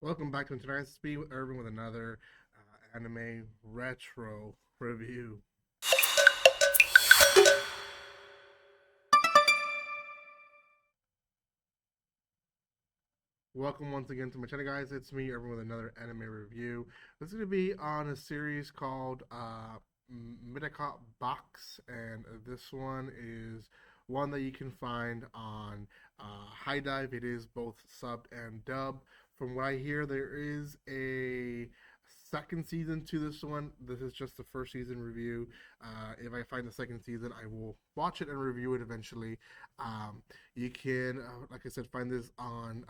Welcome back to tonight's Speed with Irvin with another anime retro review. Welcome once again to my channel, guys. It's me, Irvin, with another anime review. This is going to be on a series called Medaka Box, and this one is one that you can find on hidive. It is both subbed and dubbed. From what I hear, there is a second season to this one. This is just the first season review. If I find the second season, I will watch it and review it eventually. You can, like I said, find this on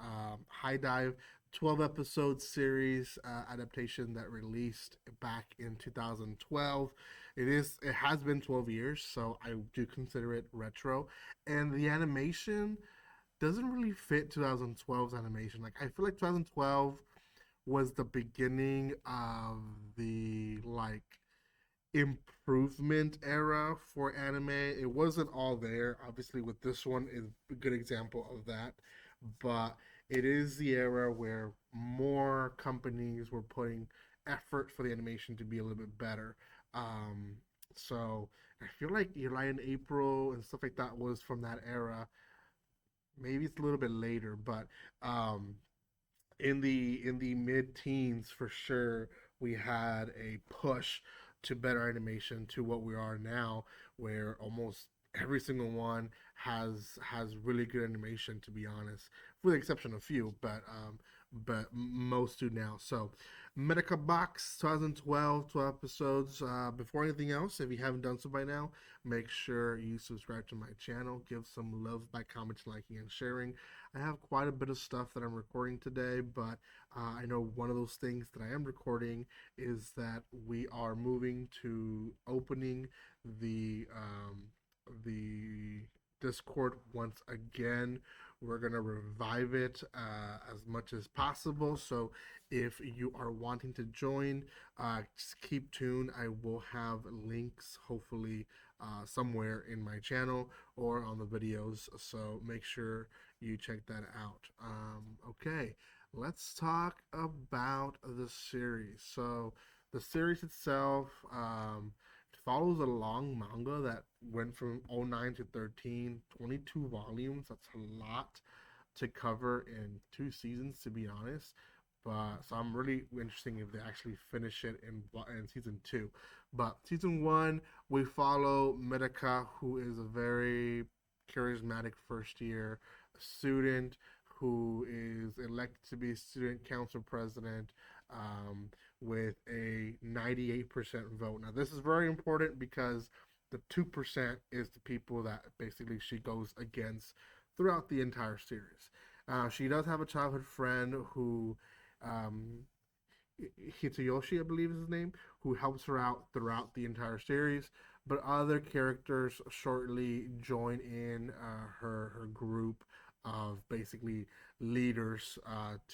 hidive. 12 episode series adaptation that released back in 2012. It has been 12 years, so I do consider it retro. And the animation doesn't really fit 2012's animation. Like, I feel like 2012 was the beginning of the like improvement era for anime. It wasn't all there. Obviously, with this one is a good example of that. But it is the era where more companies were putting effort for the animation to be a little bit better. Um, so I feel like Eli and April and stuff like that was from that era. Maybe it's a little bit later, but in the mid teens for sure we had a push to better animation to what we are now, where almost every single one has really good animation, to be honest, with the exception of a few, but most do now. So Medaka Box 2012, 12 episodes. Before anything else, if you haven't done so by now, make sure you subscribe to my channel, give some love by commenting, liking, and sharing. I have quite a bit of stuff that I'm recording today, but I know one of those things that I am recording is that we are moving to opening the Discord once again. We're gonna revive it as much as possible. So if you are wanting to join, just keep tuned. I will have links, hopefully, somewhere in my channel or on the videos. So make sure you check that out. Okay, let's talk about the series. So the series itself follows a long manga that went from '09 to 13, 22 volumes. That's a lot to cover in 2 seasons, to be honest. But so I'm really interested if they actually finish it in season two. But season one, we follow Medaka, who is a very charismatic first year student who is elected to be student council president, um, with a 98% vote. Now, this is very important because the 2% is the people that basically she goes against throughout the entire series. She does have a childhood friend who, um, Hitoyoshi, I believe is his name, who helps her out throughout the entire series. But other characters shortly join in her group of basically leaders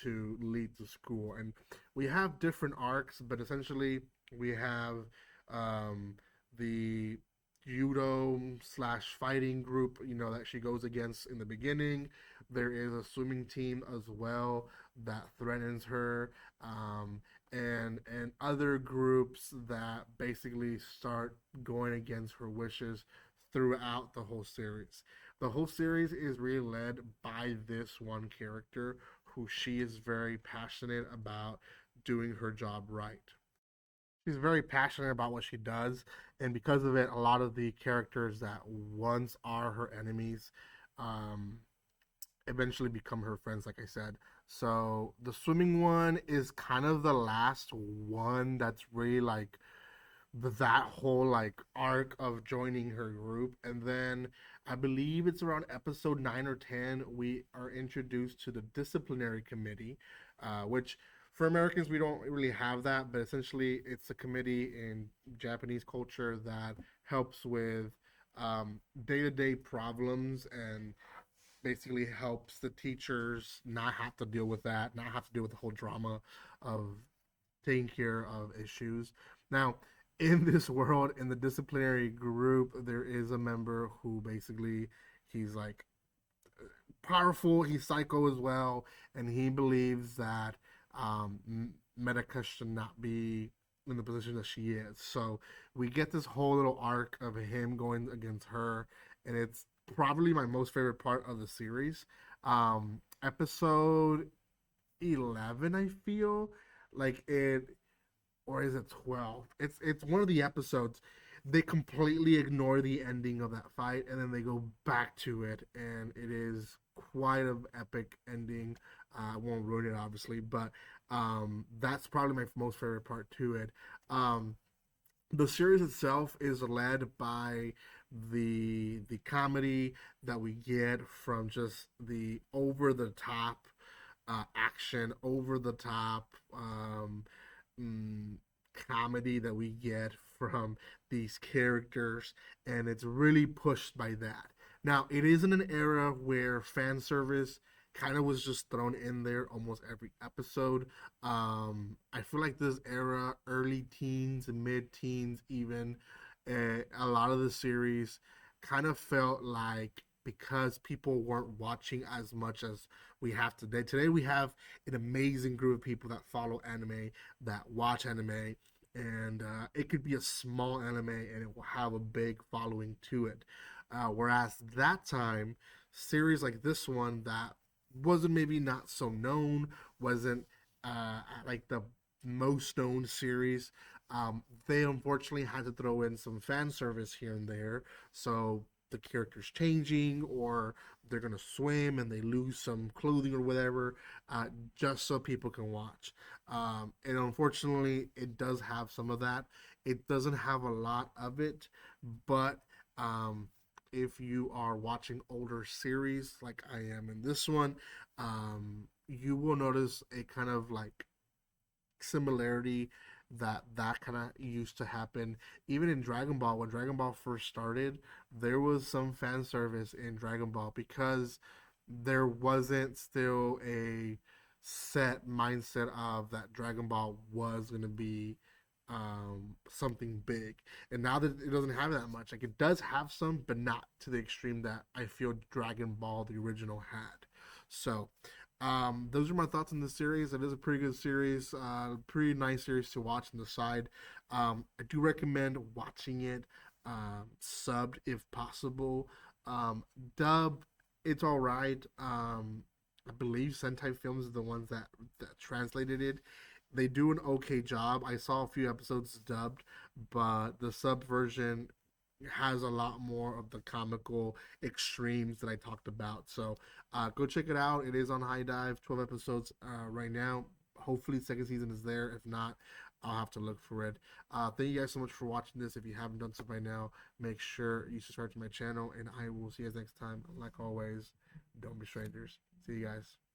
to lead the school. And we have different arcs, but essentially we have um, the judo slash fighting group, that she goes against in the beginning. There is a swimming team as well that threatens her, and other groups that basically start going against her wishes throughout the whole series. The whole series is really led by this one character who she is very passionate about doing her job right. She's very passionate about what she does, and because of it, a lot of the characters that once are her enemies um, eventually become her friends, like I said. So the swimming one is kind of the last one that's really like that whole like arc of joining her group. And then I believe it's around episode 9 or 10 we are introduced to the disciplinary committee, which for Americans we don't really have that, but essentially it's a committee in Japanese culture that helps with day-to-day problems, and basically helps the teachers not have to deal with that, not have to deal with the whole drama of taking care of issues. Now, in this world, in the disciplinary group, there is a member who basically he's like powerful, he's psycho as well, and he believes that Medaka should not be in the position that she is. So we get this whole little arc of him going against her, and it's probably my most favorite part of the series. Episode 11, I feel like it, or is it 12? It's one of the episodes. They completely ignore the ending of that fight, and then they go back to it, and it is quite an epic ending. I won't ruin it, obviously, but that's probably my most favorite part to it. Um, the series itself is led by the comedy that we get from just the over the top action, over the top mm, comedy that we get from these characters, and it's really pushed by that. Now, it is in an era where fan service kind of was just thrown in there almost every episode. I feel like this era, early teens and mid teens, even a lot of the series kind of felt like because people weren't watching as much as we have today. Today we have an amazing group of people that follow anime, that watch anime, and it could be a small anime and it will have a big following to it. Whereas that time, series like this one that wasn't maybe not so known, wasn't like the most known series. They unfortunately had to throw in some fan service here and there, so the characters changing or they're gonna swim and they lose some clothing or whatever, just so people can watch. And unfortunately, it does have some of that. It doesn't have a lot of it, but if you are watching older series like I am in this one, you will notice a kind of like similarity that kind of used to happen even in Dragon Ball. When Dragon Ball first started, there was some fan service in Dragon Ball because there wasn't still a set mindset of that Dragon Ball was going to be something big. And now that it doesn't have that much, like it does have some, but not to the extreme that I feel Dragon Ball the original had. So those are my thoughts on this series. It is a pretty good series, pretty nice series to watch on the side. I do recommend watching it subbed if possible. Dub, it's all right. I believe Sentai Films is the ones that translated it. They do an okay job. I saw a few episodes dubbed, but the sub version has a lot more of the comical extremes that I talked about. So go check it out. It is on hidive, 12 episodes right now. Hopefully, second season is there. If not, I'll have to look for it. Thank you guys so much for watching this. If you haven't done so by now, make sure you subscribe to my channel, and I will see you guys next time. Like always, don't be strangers. See you guys.